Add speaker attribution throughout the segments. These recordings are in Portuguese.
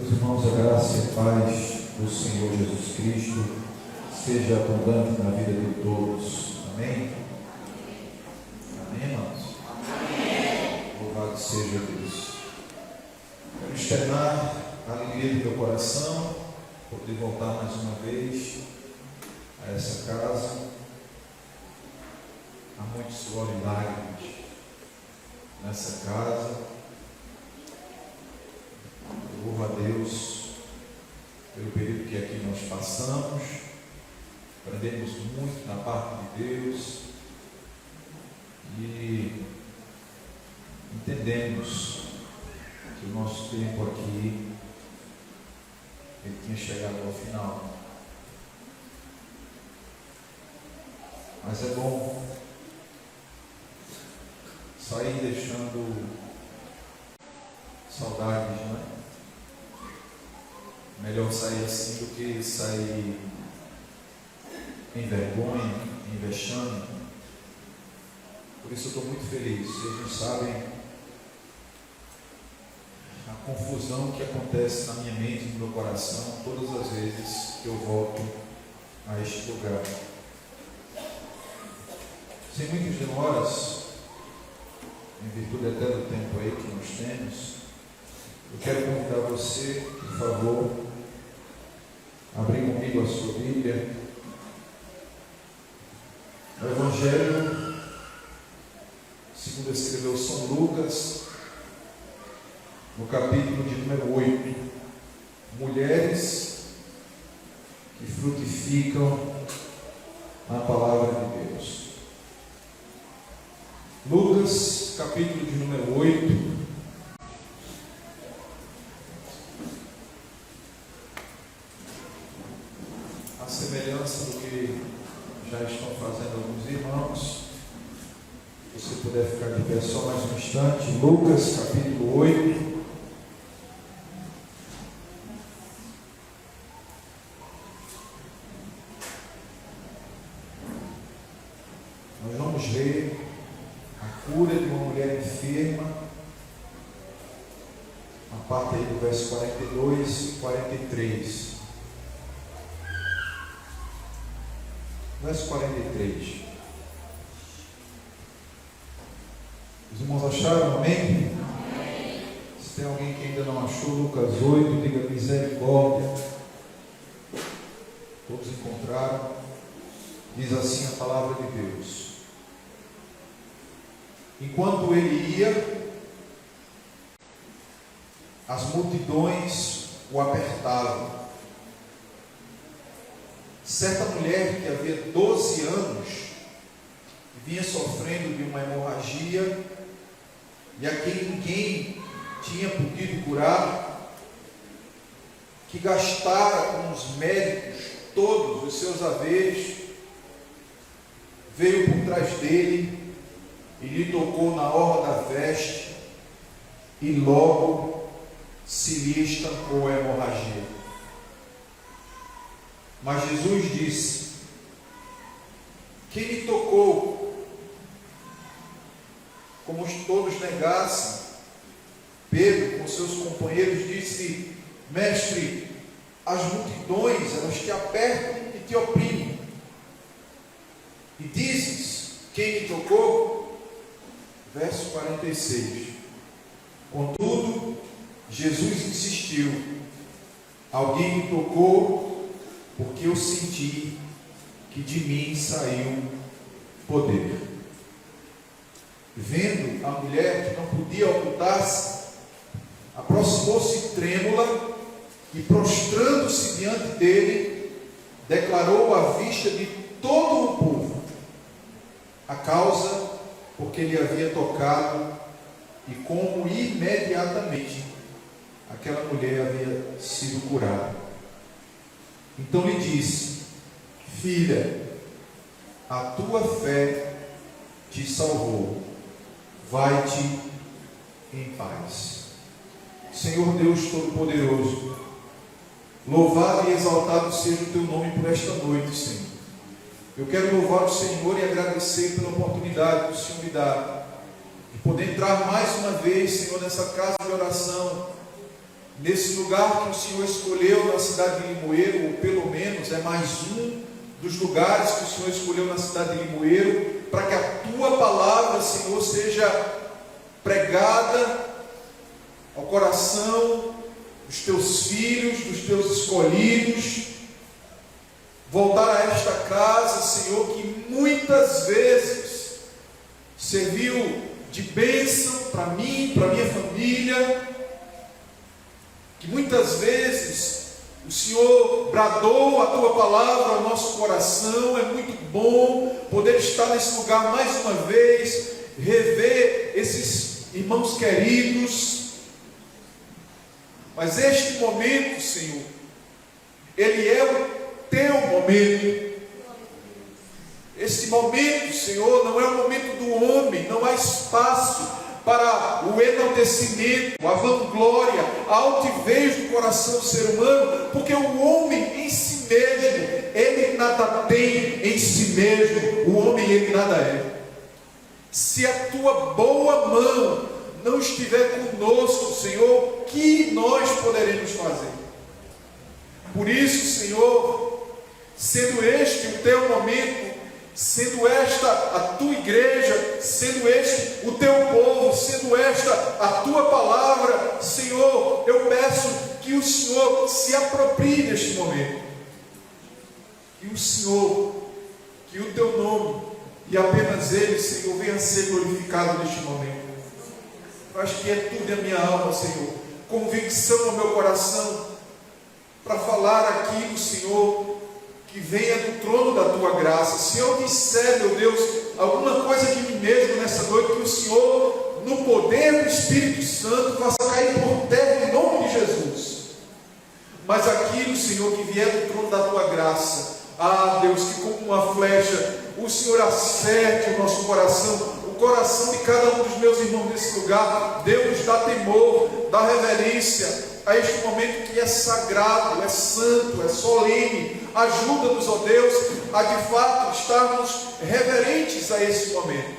Speaker 1: Meus irmãos, a graça e a paz do Senhor Jesus Cristo seja abundante na vida de todos. Amém? Amém, irmãos? Amém. Louvado seja Deus. Quero externar a alegria do meu coração, poder voltar mais uma vez a essa casa. Há muito suor e lágrimas nessa casa. Louvo a Deus pelo período que aqui nós passamos. Aprendemos muito na parte de Deus e entendemos que o nosso tempo aqui ele tinha chegado ao final. Mas é bom sair deixando saudades, não é? Melhor sair assim do que sair em vergonha, em vexame. Por isso eu estou muito feliz. Vocês não sabem a confusão que acontece na minha mente, no meu coração, todas as vezes que eu volto a este lugar. Sem muitas demoras, em virtude até do tempo aí que nós temos, eu quero convidar você, por favor, a abrir comigo a sua Bíblia no Evangelho segundo escreveu São Lucas, no capítulo de número 8, mulheres que frutificam na palavra de Deus. Lucas, capítulo de número 8. A semelhança do que já estão fazendo alguns irmãos, se você puder ficar de pé só mais um instante. Lucas, capítulo 8. Nós vamos ler a cura de uma mulher enferma, a parte aí do verso 42 e 43. Verso 43. Os irmãos acharam? Amém? Amém? Se tem alguém que ainda não achou, Lucas 8, diga misericórdia. Todos encontraram. Diz assim a palavra de Deus. Enquanto ele ia, as multidões o apertavam. Certa mulher que havia 12 anos vinha sofrendo de uma hemorragia e a quem ninguém tinha podido curar, que gastara com os médicos todos os seus haveres, veio por trás dele e lhe tocou na orla da veste e logo se lhe estancou a hemorragia. Mas Jesus disse: quem me tocou? Como todos negassem, Pedro com seus companheiros disse: mestre, as multidões elas te apertam e te oprimem, e dizes: quem me tocou? Verso 46. Contudo, Jesus insistiu: alguém me tocou, porque eu senti que de mim saiu poder. Vendo a mulher que não podia ocultar-se, aproximou-se trêmula e, prostrando-se diante dele, declarou à vista de todo o povo a causa por que lhe havia tocado e como imediatamente aquela mulher havia sido curada. Então lhe disse: filha, a tua fé te salvou, vai-te em paz. Senhor Deus Todo-Poderoso, louvado e exaltado seja o teu nome por esta noite, Senhor. Eu quero louvar o Senhor e agradecer pela oportunidade que o Senhor me dá de poder entrar mais uma vez, Senhor, nessa casa de oração, nesse lugar que o Senhor escolheu na cidade de Limoeiro, ou pelo menos é mais um dos lugares que o Senhor escolheu na cidade de Limoeiro, para que a tua palavra, Senhor, seja pregada ao coração dos teus filhos, dos teus escolhidos. Voltar a esta casa, Senhor, que muitas vezes serviu de bênção para mim, para minha família, que muitas vezes o Senhor bradou a tua palavra ao nosso coração. É muito bom poder estar nesse lugar mais uma vez, rever esses irmãos queridos. Mas este momento, Senhor, ele é o teu momento. Esse momento, Senhor, não é o momento do homem. Não há espaço para o enaltecimento, a vanglória, a altivez do coração do ser humano, porque o homem em si mesmo, ele nada tem em si mesmo. O homem, ele nada é. Se a tua boa mão não estiver conosco, Senhor, o que nós poderemos fazer? Por isso, Senhor, sendo este o teu momento, sendo esta a tua igreja, sendo este o teu povo, sendo esta a tua palavra, Senhor, eu peço que o Senhor se aproprie deste momento, que o Senhor, que o teu nome e apenas ele, Senhor, venha a ser glorificado neste momento. Eu acho que é tudo a minha alma, Senhor, convicção no meu coração, para falar aquilo, Senhor, que venha do trono da tua graça. Se eu disser, meu Deus, alguma coisa de mim mesmo nessa noite, que o Senhor, no poder do Espírito Santo, faça cair por terra em nome de Jesus. Mas aquilo, Senhor, que vier do trono da tua graça, Deus, que como uma flecha, o Senhor acerte o nosso coração, o coração de cada um dos meus irmãos nesse lugar. Deus, dá temor, dá reverência a este momento que é sagrado, é santo, é solene. Ajuda-nos, ó Deus, a de fato estarmos reverentes a esse momento.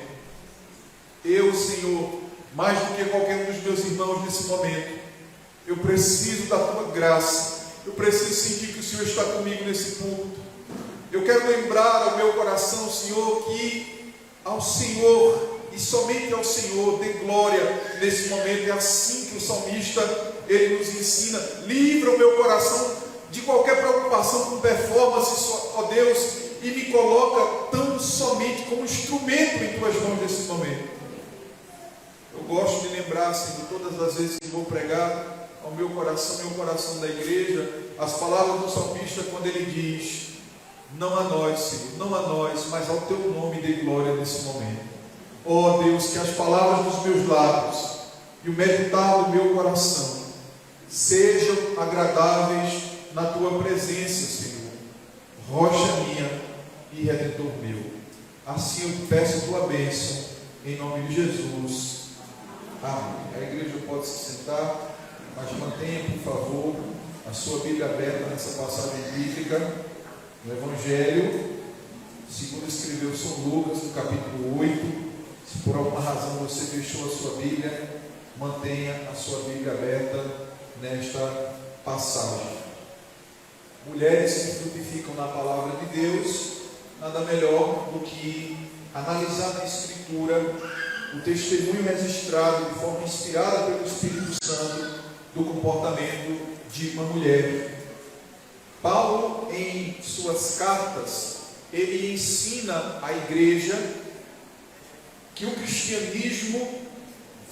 Speaker 1: Eu, Senhor, mais do que qualquer um dos meus irmãos nesse momento, eu preciso da tua graça. Eu preciso sentir que o Senhor está comigo nesse púlpito. Eu quero lembrar ao meu coração, Senhor, que ao Senhor e somente ao Senhor dê glória nesse momento. É assim que o salmista, ele nos ensina. Livra o meu coração de qualquer preocupação com performance, ó Deus, e me coloca tão somente como instrumento em tuas mãos nesse momento. Eu gosto de lembrar, Senhor, todas as vezes que vou pregar ao meu coração e ao coração da igreja, as palavras do salmista, quando ele diz: não a nós, Senhor, não a nós, mas ao teu nome dê glória nesse momento. Ó Deus, que as palavras dos meus lábios e o meditar do meu coração sejam agradáveis na tua presença, Senhor, rocha minha e redentor meu. Assim eu te peço a tua bênção, em nome de Jesus. Amém. A igreja pode se sentar, mas mantenha, por favor, a sua Bíblia aberta nessa passagem bíblica, no Evangelho, segundo escreveu São Lucas, no capítulo 8. Se por alguma razão você fechou a sua Bíblia, mantenha a sua Bíblia aberta nesta passagem. Mulheres que frutificam na palavra de Deus, nada melhor do que analisar na Escritura o testemunho registrado de forma inspirada pelo Espírito Santo do comportamento de uma mulher. Paulo, em suas cartas, ele ensina à igreja que o cristianismo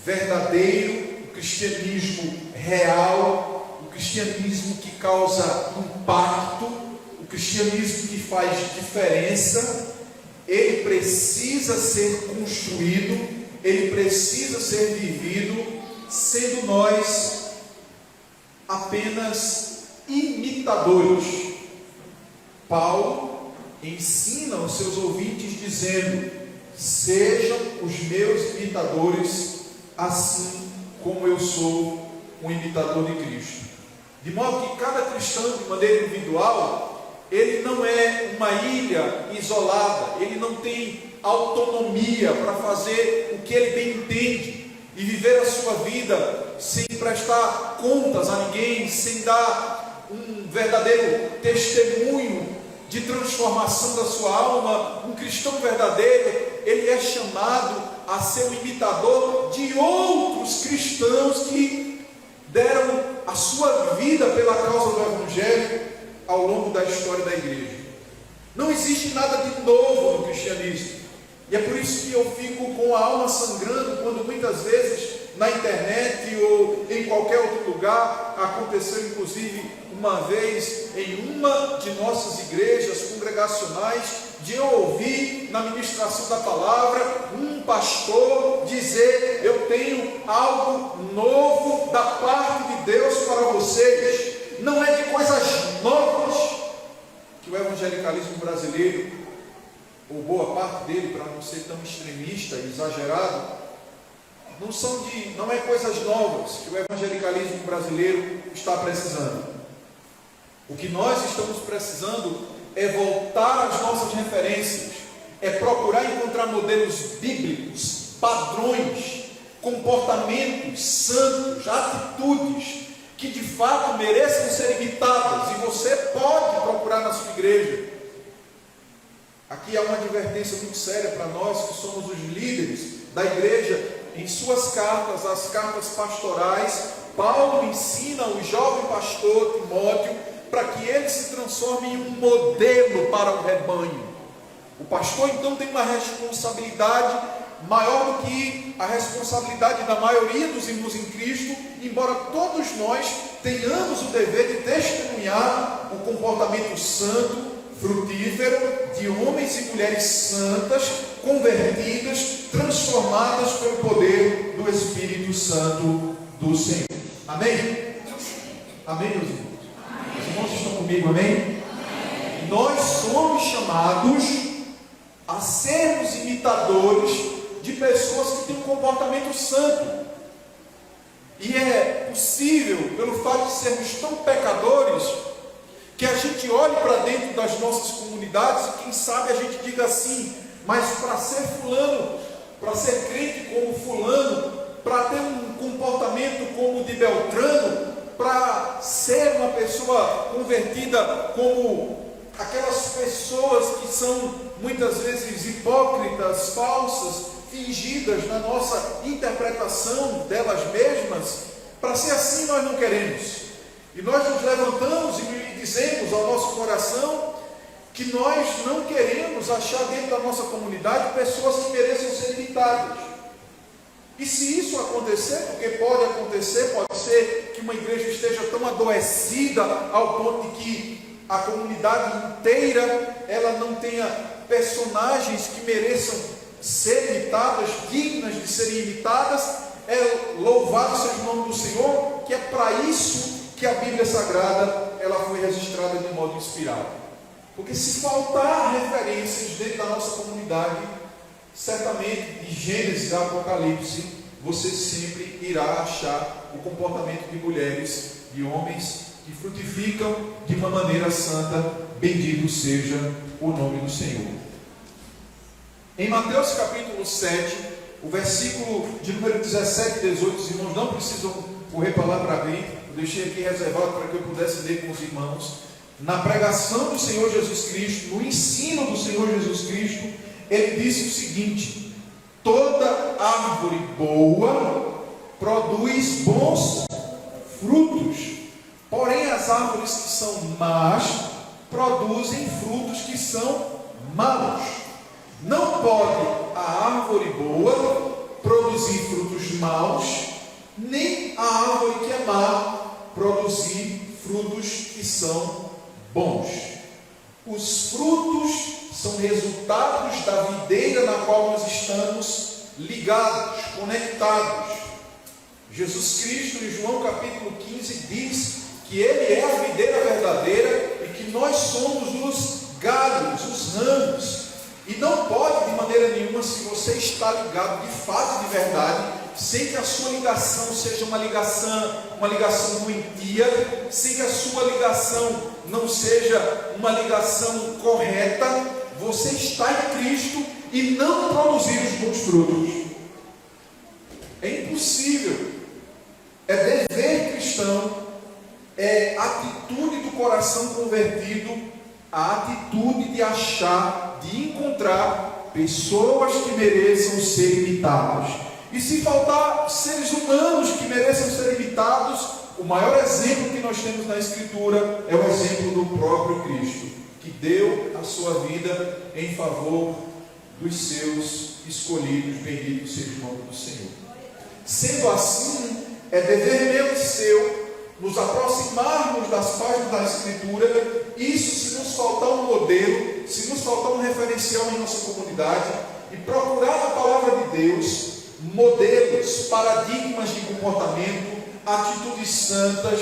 Speaker 1: verdadeiro, o cristianismo real, o cristianismo que causa impacto, o cristianismo que faz diferença, ele precisa ser construído, ele precisa ser vivido, sendo nós apenas imitadores. Paulo ensina aos seus ouvintes dizendo: sejam os meus imitadores, assim como eu sou um imitador de Cristo. De modo que cada cristão, de maneira individual, ele não é uma ilha isolada, ele não tem autonomia para fazer o que ele bem entende. e viver a sua vida sem prestar contas a ninguém, sem dar um verdadeiro testemunho de transformação da sua alma, um cristão verdadeiro, ele é chamado a ser um imitador de outros cristãos que deram a sua vida pela causa do Evangelho ao longo da história da igreja. Não existe nada de novo no cristianismo, e é por isso que eu fico com a alma sangrando quando muitas vezes na internet ou em qualquer outro lugar, aconteceu inclusive uma vez em uma de nossas igrejas congregacionais, de eu ouvir na ministração da palavra um pastor dizer: eu tenho algo novo da parte de Deus para vocês. Não é de coisas novas que o evangelicalismo brasileiro, ou boa parte dele, para não ser tão extremista e exagerado, não é coisas novas que o evangelicalismo brasileiro está precisando. O que nós estamos precisando é voltar às nossas referências, é procurar encontrar modelos bíblicos, padrões, comportamentos santos, atitudes que de fato mereçam ser imitadas, e você pode procurar na sua igreja. Aqui há uma advertência muito séria para nós que somos os líderes da igreja. Em suas cartas, as cartas pastorais, Paulo ensina o jovem pastor Timóteo para que ele se transforme em um modelo para o rebanho. O pastor então tem uma responsabilidade maior do que a responsabilidade da maioria dos irmãos em Cristo, embora todos nós tenhamos o dever de testemunhar o comportamento santo, frutífero, de homens e mulheres santas, convertidas, transformadas pelo poder do Espírito Santo do Senhor. Amém? Amém, meus irmãos? Os irmãos estão comigo, amém? Nós somos chamados a sermos imitadores de pessoas que têm um comportamento santo. E é possível, pelo fato de sermos tão pecadores, que a gente olhe para dentro das nossas comunidades e quem sabe a gente diga assim: mas para ser fulano, para ser crente como fulano, para ter um comportamento como o de Beltrano, para ser uma pessoa convertida como aquelas pessoas que são muitas vezes hipócritas, falsas, fingidas na nossa interpretação delas mesmas, para ser assim nós não queremos. E nós nos levantamos e dizemos ao nosso coração que nós não queremos achar dentro da nossa comunidade pessoas que mereçam ser imitadas. E se isso acontecer, porque pode acontecer, pode ser que uma igreja esteja tão adoecida ao ponto de que a comunidade inteira ela não tenha personagens que mereçam ser imitadas, dignas de serem imitadas, é louvado seja o nome do Senhor, que é para isso que a Bíblia Sagrada ela foi registrada de modo inspirado. Porque se faltar referências dentro da nossa comunidade, certamente de Gênesis a Apocalipse, você sempre irá achar o comportamento de mulheres, de homens que frutificam de uma maneira santa. Bendito seja o nome do Senhor. Em Mateus capítulo 7, o versículo de número 17 e 18, os irmãos não precisam correr para lá para abrir, eu deixei aqui reservado para que eu pudesse ler com os irmãos. Na pregação do Senhor Jesus Cristo, no ensino do Senhor Jesus Cristo, ele disse o seguinte: toda árvore boa produz bons frutos, porém as árvores que são más produzem frutos que são maus. Não pode a árvore boa produzir frutos maus, nem a árvore que é má produzir frutos que são bons. Os frutos são resultados da videira na qual nós estamos ligados, conectados. Jesus Cristo, em João capítulo 15, diz que Ele é a videira verdadeira e que nós somos os galhos, os ramos. E não pode de maneira nenhuma, se você está ligado de fato, de verdade, sem que a sua ligação seja uma ligação doentia, sem que a sua ligação não seja uma ligação correta, você está em Cristo e não produzir os bons frutos. É impossível impossível. É dever cristão, é atitude do coração convertido, a atitude de achar, de encontrar pessoas que mereçam ser imitadas. E se faltar seres humanos que mereçam ser imitados, o maior exemplo que nós temos na Escritura é o exemplo do próprio Cristo, que deu a sua vida em favor dos seus escolhidos. Bendito seja o nome do Senhor. Sendo assim, é dever meu e seu nos aproximarmos das páginas da Escritura. Isso se nos faltar um modelo, se nos faltar um referencial em nossa comunidade, e procurar na palavra de Deus modelos, paradigmas de comportamento, atitudes santas,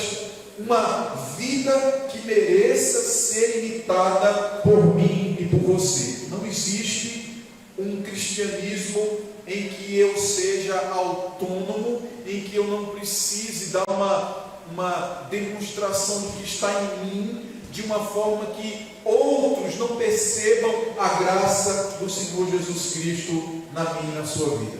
Speaker 1: uma vida que mereça ser imitada por mim e por você. Não existe um cristianismo em que eu seja autônomo, em que eu não precise dar uma demonstração do que está em mim, de uma forma que outros não percebam a graça do Senhor Jesus Cristo na minha e na sua vida.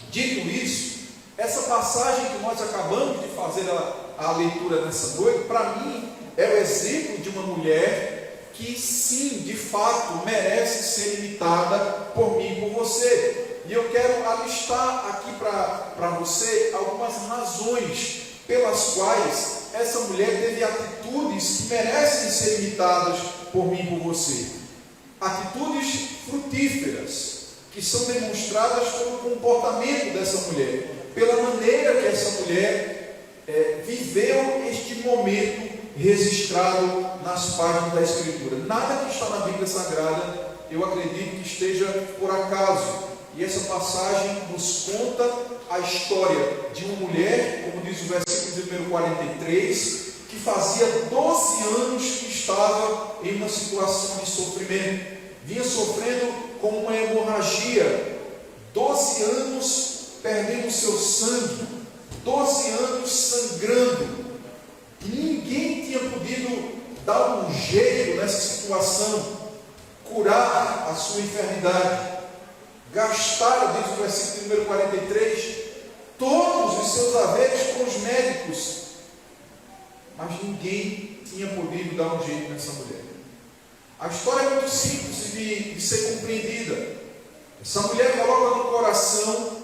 Speaker 1: Dito isso, essa passagem que nós acabamos de fazer a leitura nessa noite, para mim, é o exemplo de uma mulher que sim, de fato, merece ser imitada por mim e por você. E eu quero alistar aqui para você algumas razões pelas quais essa mulher teve atitudes que merecem ser imitadas por mim e por você. Atitudes frutíferas, que são demonstradas pelo comportamento dessa mulher, pela maneira que essa mulher viveu este momento registrado nas páginas da Escritura. Nada que está na Bíblia Sagrada, eu acredito que esteja por acaso. E essa passagem nos conta a história de uma mulher, como diz o versículo de número 43, que fazia 12 anos que estava em uma situação de sofrimento. Vinha sofrendo com uma hemorragia, 12 anos perdendo seu sangue, 12 anos sangrando, e ninguém tinha podido dar um jeito nessa situação, curar a sua enfermidade. Gastaram, diz o versículo número 43, todos os seus haveres com os médicos, mas ninguém tinha podido dar um jeito nessa mulher. A história é muito simples de ser compreendida. Essa mulher coloca no coração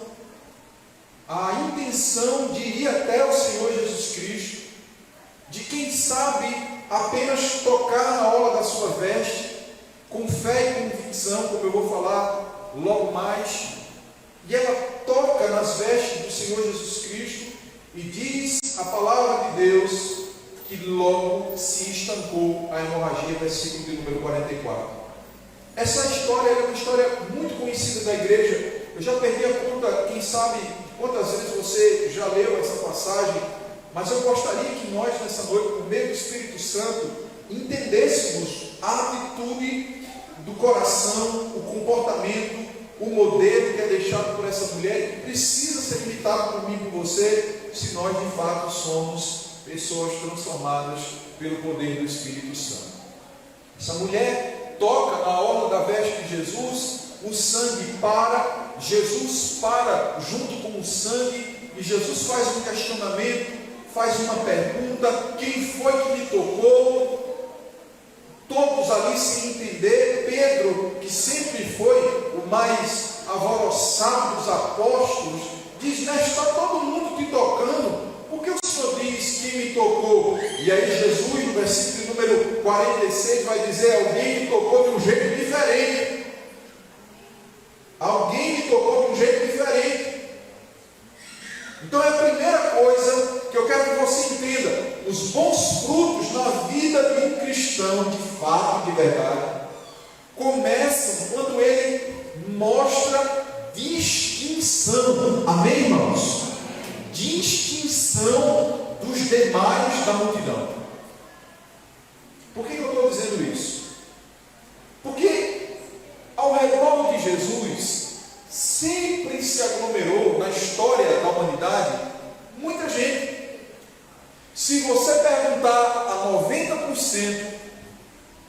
Speaker 1: a intenção de ir até o Senhor Jesus Cristo, de quem sabe apenas tocar na orla da sua veste, com fé e convicção, como eu vou falar logo mais, e ela toca nas vestes do Senhor Jesus Cristo e diz a palavra de Deus que logo se estancou a hemorragia, versículo de número 44. Essa história é uma história muito conhecida da igreja. Eu já perdi a conta, quem sabe quantas vezes você já leu essa passagem, mas eu gostaria que nós nessa noite, por meio do Espírito Santo, entendêssemos a atitude do coração, o comportamento, o modelo que é deixado por essa mulher, que precisa ser imitado por mim e por você, se nós de fato somos pessoas transformadas pelo poder do Espírito Santo. Essa mulher toca na orla da veste de Jesus, o sangue para, Jesus para junto com o sangue, e Jesus faz um questionamento, faz uma pergunta: quem foi que me tocou? Todos ali sem entender. Pedro, que sempre foi o mais alvoroçado dos apóstolos, diz: mas está todo mundo te tocando, por que o Senhor diz que me tocou? E aí Jesus, no versículo número 46, vai dizer: alguém me tocou de um jeito diferente. Alguém me tocou de um jeito diferente. Então é a primeira coisa que eu quero que você entenda: os bons frutos na vida de um cristão, de fato, de verdade, começam quando ele mostra distinção. Amém, irmãos? Distinção dos demais da multidão. Por que eu estou dizendo isso? Porque ao redor de Jesus sempre se aglomerou na história da humanidade muita gente. Se você perguntar a 90%,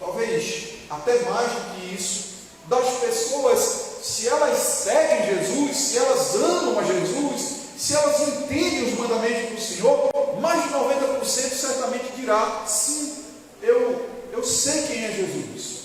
Speaker 1: talvez até mais do que isso, das pessoas, se elas seguem Jesus, se elas amam a Jesus, se elas entendem os mandamentos do Senhor, mais de 90% certamente dirá: sim, eu sei quem é Jesus.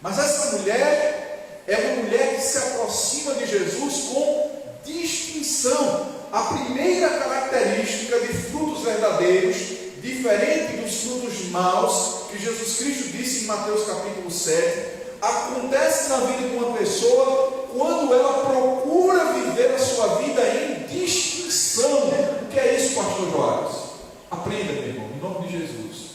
Speaker 1: Mas essa mulher é uma mulher que se aproxima de Jesus com distinção. A primeira característica de frutos verdadeiros, diferente dos frutos maus, que Jesus Cristo disse em Mateus capítulo 7, acontece na vida de uma pessoa quando ela procura viver a sua vida em distinção. O que é isso, pastor Joás? Aprenda, meu irmão, em nome de Jesus.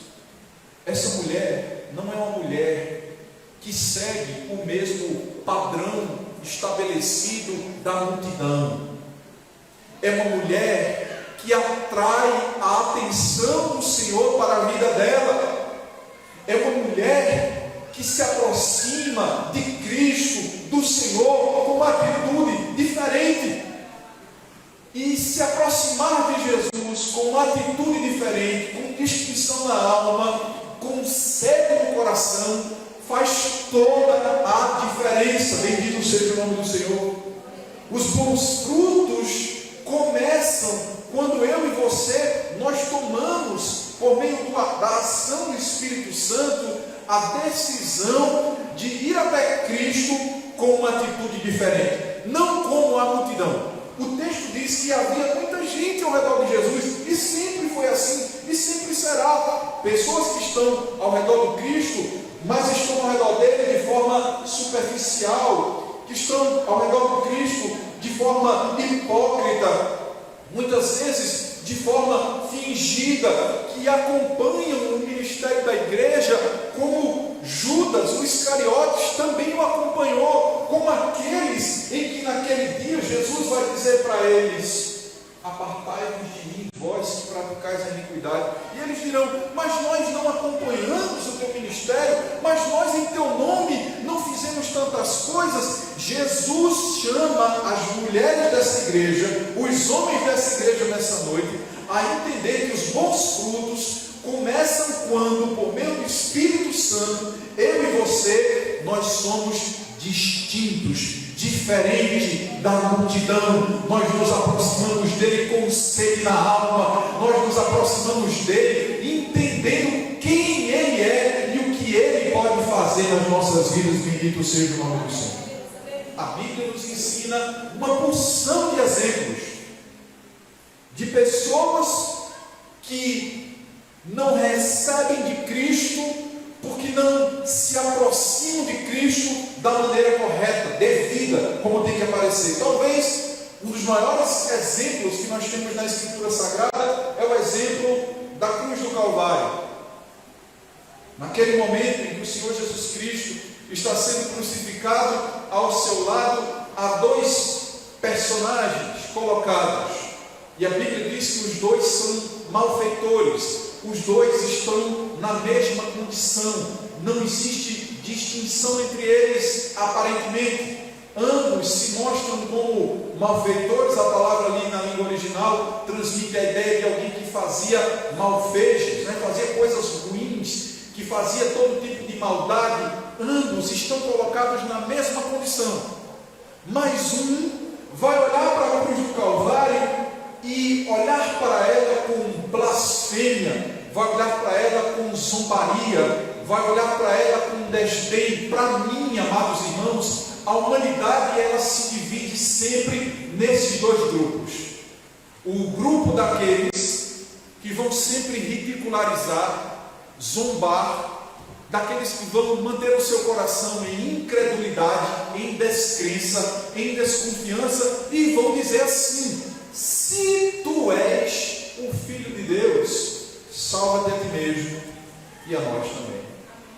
Speaker 1: Essa mulher não é uma mulher que segue o mesmo padrão estabelecido da multidão. É uma mulher que atrai a atenção do Senhor para a vida dela. É uma mulher que se aproxima de Cristo, do Senhor, com uma atitude diferente. E se aproximar de Jesus com uma atitude diferente, com distinção na alma, com sede no coração, faz toda a diferença. Bendito seja o nome do Senhor. Os bons frutos começam quando eu e você, nós tomamos, por meio da ação do Espírito Santo, a decisão de ir até Cristo com uma atitude diferente, não como a multidão. O texto diz que havia muita gente ao redor de Jesus, e sempre foi assim, e sempre será. Pessoas que estão ao redor do Cristo, mas estão ao redor dele de forma superficial, que estão ao redor do Cristo de forma hipócrita, muitas vezes de forma fingida, que acompanham o ministério da igreja, como Judas, o Iscariotes, também o acompanhou, como aqueles em que naquele dia Jesus vai dizer para eles: apartai-vos de mim, vós que praticais a iniquidade. E eles dirão: mas nós não acompanhamos o teu ministério, mas nós em teu nome não fizemos tantas coisas. Jesus chama as mulheres dessa igreja, os homens dessa igreja nessa noite, a entender que os bons frutos começam quando, por meio do Espírito Santo, eu e você, nós somos distintos, diferente da multidão. Nós nos aproximamos dele com sede na alma, nós nos aproximamos dele entendendo quem ele é e o que ele pode fazer nas nossas vidas. Bendito seja o nome do Senhor. A Bíblia nos ensina uma porção de exemplos de pessoas que não recebem de Cristo porque não se aproximam de Cristo da maneira correta, devida, como tem que aparecer. Talvez um dos maiores exemplos que nós temos na Escritura Sagrada é o exemplo da cruz do Calvário. Naquele momento em que o Senhor Jesus Cristo está sendo crucificado, ao seu lado há dois personagens colocados, e a Bíblia diz que os dois são malfeitores. Os dois estão na mesma condição, não existe distinção entre eles aparentemente. Ambos se mostram como malfeitores. A palavra ali na língua original transmite a ideia de alguém que fazia malfejos, fazia coisas ruins, que fazia todo tipo de maldade. Ambos estão colocados na mesma condição, mas um vai olhar para a cruz do Calvário e olhar para ela com blasfêmia, vai olhar para ela com zombaria, vai olhar para ela com desdém. Para mim, amados irmãos, a humanidade ela se divide sempre nesses dois grupos. O grupo daqueles que vão sempre ridicularizar, zombar, daqueles que vão manter o seu coração em incredulidade, em descrença, em desconfiança, e vão dizer assim: se tu és o Filho de Deus, salva-te a ti mesmo e a nós também.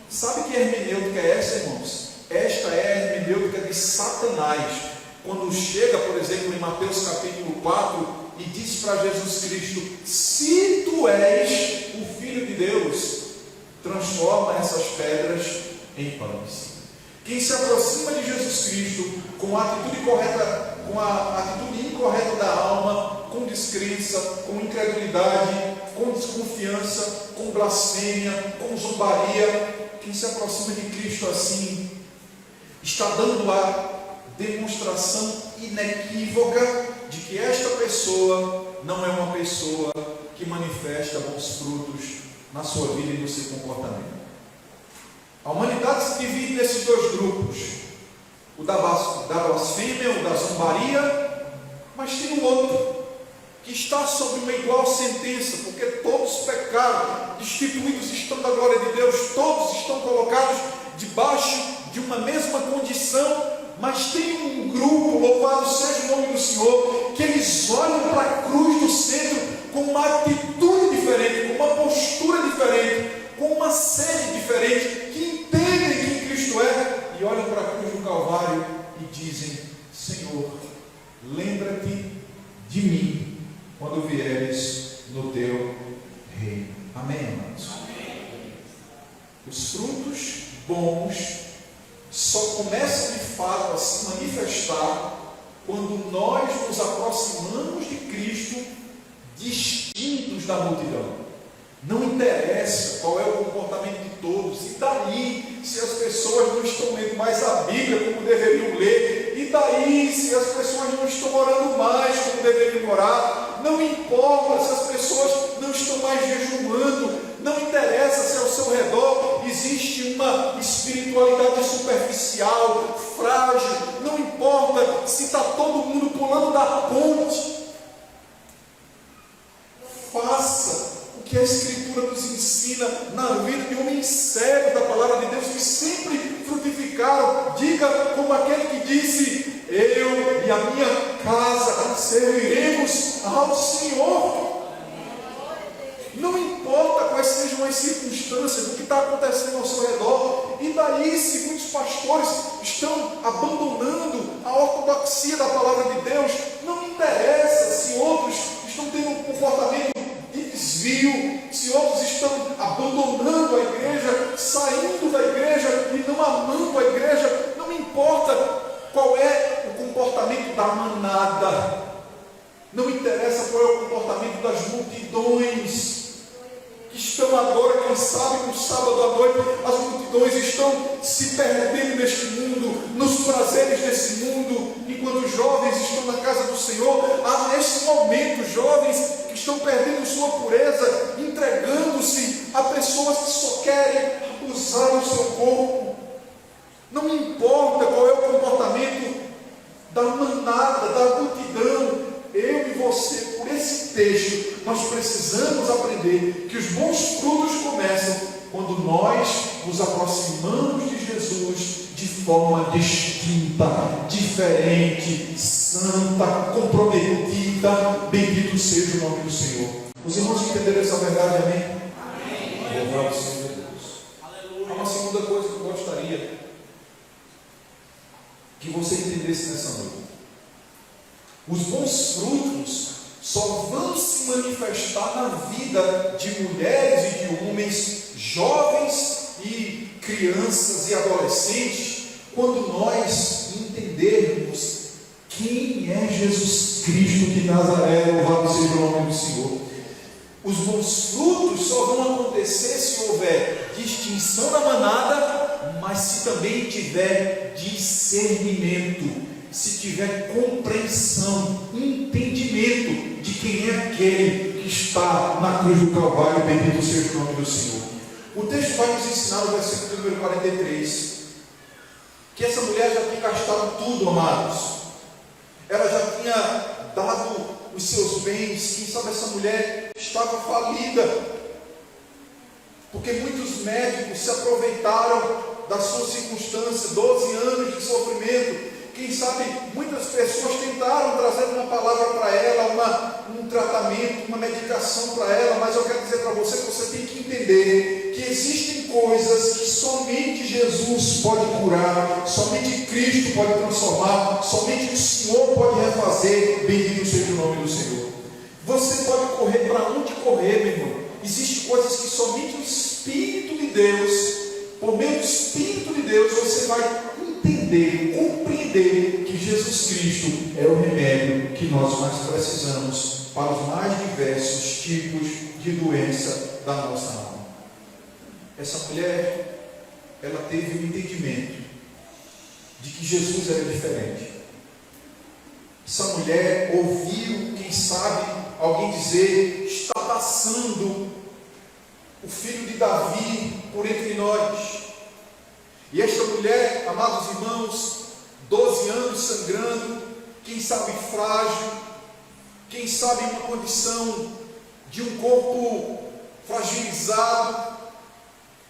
Speaker 1: Sabe que hermenêutica é essa, irmãos? Esta é a hermenêutica de Satanás, quando chega, por exemplo, em Mateus capítulo 4 e diz para Jesus Cristo: se tu és o Filho de Deus, transforma essas pedras em pães. Quem se aproxima de Jesus Cristo com a atitude correta, com a atitude incorreta da alma, com descrença, com incredulidade, com desconfiança, com blasfêmia, com zombaria, quem se aproxima de Cristo assim está dando a demonstração inequívoca de que esta pessoa não é uma pessoa que manifesta bons frutos na sua vida e no seu comportamento. A humanidade se divide nesses dois grupos: o da blasfêmia, o da zombaria, mas tem um outro que está sob uma igual sentença, porque todos pecaram, destituídos estão da glória de Deus, todos estão colocados debaixo de uma mesma condição, mas tem um grupo, louvado seja o nome do Senhor, que eles olham para a cruz do centro com uma atitude diferente, com uma postura diferente, com uma sede diferente, que entendem quem Cristo é, e olham para a cruz do Calvário e dizem: Senhor, lembra-te de mim quando vieres no teu reino. Amém, amados? Amém. Os frutos bons só começam de fato a se manifestar quando nós nos aproximamos de Cristo distintos da multidão. Não interessa qual é o comportamento de todos, e daí se as pessoas não estão lendo mais a Bíblia como deveriam ler, e daí se as pessoas não estão orando mais como deveriam orar, não importa se as pessoas não estão mais jejuando, não interessa se ao seu redor existe uma espiritualidade superficial, frágil, não importa se está todo mundo pulando da ponte. Faça o que a Escritura nos ensina na vida de homens sérios da palavra de Deus, que sempre frutificaram. Diga como aquele que disse: eu e a minha casa serviremos ao Senhor. Não importa quais sejam as circunstâncias, o que está acontecendo ao seu redor. E daí, se muitos pastores estão abandonando a ortodoxia da palavra de Deus, não interessa se outros estão tendo um comportamento de desvio, se outros estão abandonando a igreja, saindo da igreja e não amando a igreja. Não importa qual é o comportamento da manada, não interessa qual é o comportamento das multidões que estão agora, quem sabe, no sábado à noite, as multidões estão se perdendo neste mundo, nos prazeres desse mundo, enquanto os jovens estão na casa do Senhor. Há neste momento jovens que estão perdendo sua pureza, entregando-se a pessoas que só querem usar o seu corpo. Não importa qual é o comportamento da manada, da multidão. Eu e você, por esse texto, nós precisamos aprender que os bons frutos começam quando nós nos aproximamos de Jesus de forma distinta, diferente, santa, comprometida. Bendito seja o nome do Senhor. Os irmãos entenderam essa verdade, amém? Amém. Louvado seja Deus. Aleluia. Há uma segunda coisa que eu gostaria que você entendesse nessa noite. Os bons frutos só vão se manifestar na vida de mulheres e de homens, jovens e crianças e adolescentes, quando nós entendermos quem é Jesus Cristo de Nazaré. Louvado seja o nome do Senhor. Os bons frutos só vão acontecer se houver distinção na manada, mas se também tiver discernimento, se tiver compreensão, entendimento de quem é aquele que está na cruz do Calvário. Bendito seja o nome do Senhor. O texto vai nos ensinar no versículo número 43, que essa mulher já tinha gastado tudo, amados. Ela já tinha dado os seus bens. Quem sabe essa mulher estava falida, porque muitos médicos se aproveitaram da sua circunstância, 12 anos de sofrimento. Quem sabe muitas pessoas tentaram trazer uma palavra para ela, um tratamento, uma medicação para ela, mas eu quero dizer para você que você tem que entender que existem coisas que somente Jesus pode curar, somente Cristo pode transformar, somente o Senhor pode refazer. Bendito seja o nome do Senhor. Você pode correr para onde correr, meu irmão. Existem coisas que somente o Espírito de Deus, por meio do Espírito de Deus, você vai entender, compreender que Jesus Cristo é o remédio que nós mais precisamos para os mais diversos tipos de doença da nossa alma. Essa mulher, ela teve um entendimento de que Jesus era diferente. Essa mulher ouviu, quem sabe, alguém dizer: está passando o filho de Davi por entre nós. E esta mulher, amados irmãos, 12 anos sangrando, quem sabe frágil, quem sabe em uma condição de um corpo fragilizado,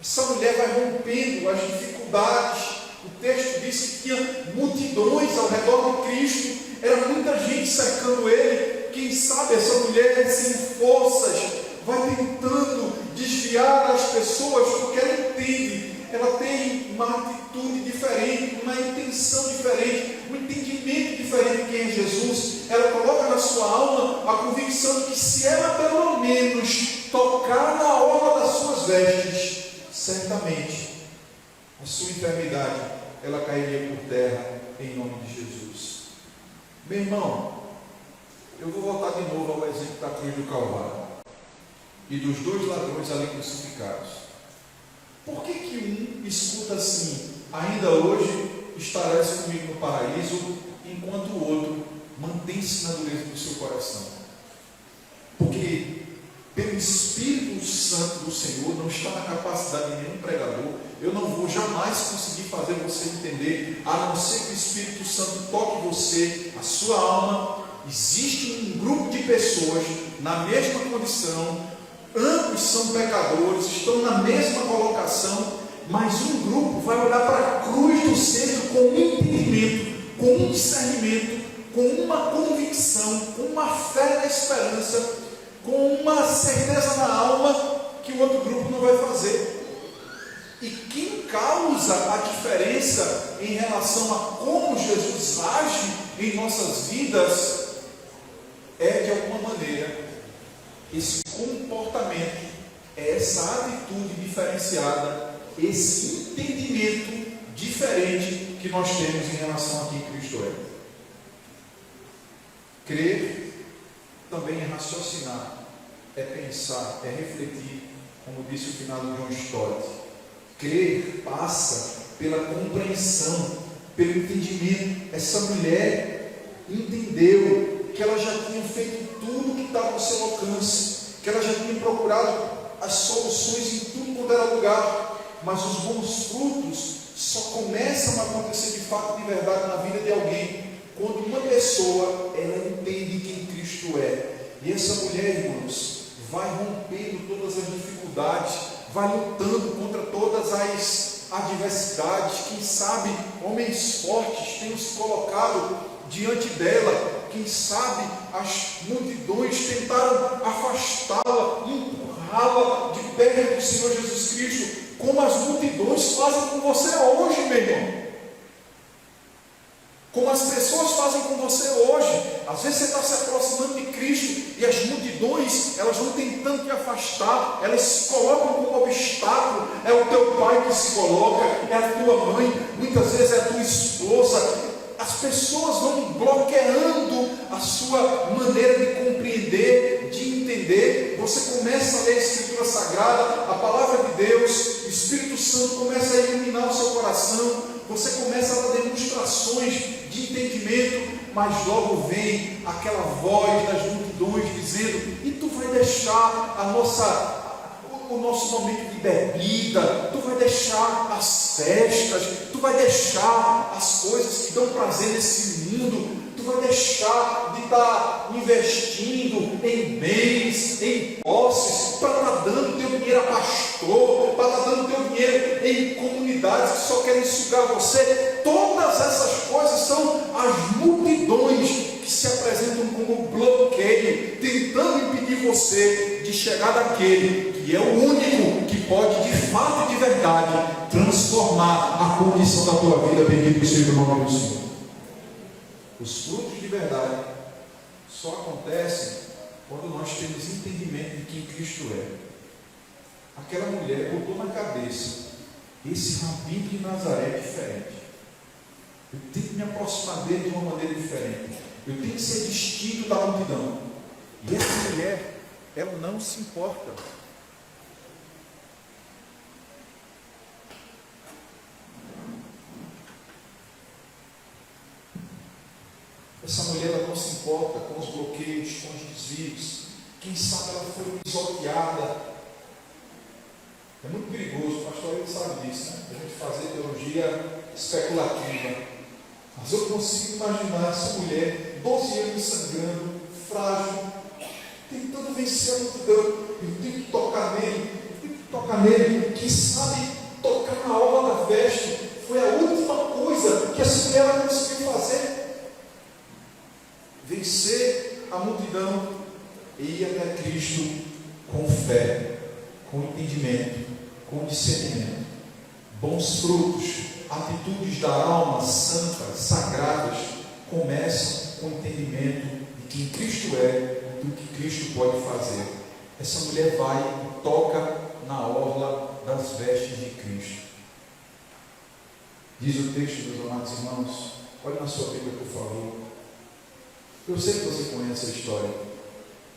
Speaker 1: essa mulher vai rompendo as dificuldades. O texto diz que tinha multidões ao redor de Cristo, era muita gente cercando ele. Quem sabe essa mulher sem forças vai tentando desviar as pessoas, porque ela entende, ela tem uma atitude diferente, uma intenção diferente, um entendimento diferente de quem é Jesus. Ela coloca na sua alma a convicção de que se ela pelo menos tocar na orla das suas vestes, certamente a sua enfermidade ela cairia por terra em nome de Jesus. Meu irmão, eu vou voltar de novo ao exemplo da cruz do Calvário e dos dois ladrões ali crucificados. Por que um escuta assim: ainda hoje estarás comigo no paraíso, enquanto o outro mantém-se na dureza do seu coração? Porque pelo Espírito Santo do Senhor, não está na capacidade de nenhum pregador. Eu não vou jamais conseguir fazer você entender, a não ser que o Espírito Santo toque você, a sua alma. Existe um grupo de pessoas na mesma condição, ambos são pecadores, estão na mesma colocação, mas um grupo vai olhar para a cruz do centro com um entendimento, com um discernimento, com uma convicção, com uma fé na esperança, com uma certeza na alma que o outro grupo não vai fazer. E quem causa a diferença em relação a como Jesus age em nossas vidas é, de alguma maneira, esse comportamento, essa atitude diferenciada, esse entendimento diferente que nós temos em relação a quem Cristo é. Crer também é raciocinar, é pensar, é refletir, como disse o final de John Stott. Crer passa pela compreensão, pelo entendimento. Essa mulher entendeu que ela já tinha feito tudo que estava ao seu alcance, que ela já tinha procurado as soluções em tudo quanto era lugar, mas os bons frutos só começam a acontecer de fato, de verdade, na vida de alguém, quando uma pessoa, ela entende quem Cristo é. E essa mulher, irmãos, vai rompendo todas as dificuldades, vai lutando contra todas as adversidades. Quem sabe homens fortes tenham se colocado diante dela, quem sabe as multidões tentaram afastá-la, empurrá-la de perto do Senhor Jesus Cristo, como as multidões fazem com você hoje, meu irmão. Como as pessoas fazem com você hoje. Às vezes você está se aproximando de Cristo e as multidões, elas vão tentando te afastar, elas se colocam como obstáculo. É o teu pai que se coloca, é a tua mãe, muitas vezes é a tua esposa. As pessoas vão bloqueando a sua maneira de compreender, de entender. Você começa a ler a Escritura Sagrada, a Palavra de Deus, o Espírito Santo começa a iluminar o seu coração, você começa a dar demonstrações de entendimento, mas logo vem aquela voz das multidões dizendo: e tu vai deixar o nosso momento de bebida, tu vai deixar as festas, tu vai deixar as coisas que dão prazer nesse mundo, tu vai deixar de estar investindo em bens, em posses, para estar dando teu dinheiro a pastor, para estar dando teu dinheiro em comunidades que só querem sugar você. Todas essas coisas são as multidões que se apresentam como bloqueio, tentando impedir você de chegar daquele que é o único que pode, de fato e de verdade, transformar a condição da tua vida. Bendito seja o nome do Senhor. Os frutos de verdade só acontecem quando nós temos entendimento de quem Cristo é. Aquela mulher botou na cabeça: esse rabino de Nazaré é diferente. Eu tenho que me aproximar dele de uma maneira diferente. Eu tenho que ser distinto da multidão. E essa mulher, ela não se importa. Essa mulher, ela pisoteada. É muito perigoso, o pastor ele sabe disso, né? A gente fazer teologia especulativa. Mas eu consigo imaginar essa mulher, 12 anos sangrando, frágil, tentando vencer a multidão. Eu tenho que tocar nele, eu tenho que tocar nele. Quem sabe tocar na orla da veste foi a última coisa que essa mulher conseguiu fazer. Vencer a multidão e ir até Cristo com fé, com entendimento, com discernimento. Bons frutos, atitudes da alma santas, sagradas, começam com o entendimento de quem Cristo é e do que Cristo pode fazer. Essa mulher vai e toca na orla das vestes de Cristo. Diz o texto, meus amados irmãos, olhe na sua Bíblia, por favor. Eu sei que você conhece a história.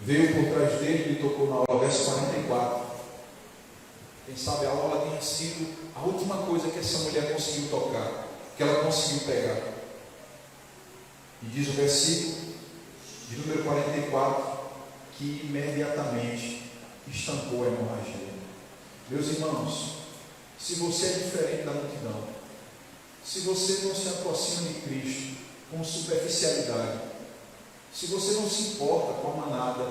Speaker 1: Veio por trás dele e lhe tocou na orla, verso 44. Quem sabe a orla tenha sido a última coisa que essa mulher conseguiu tocar, que ela conseguiu pegar. E diz o versículo de número 44, que imediatamente estancou a hemorragia. Meus irmãos, se você é diferente da multidão, se você não se aproxima de Cristo com superficialidade, se você não se importa com a manada,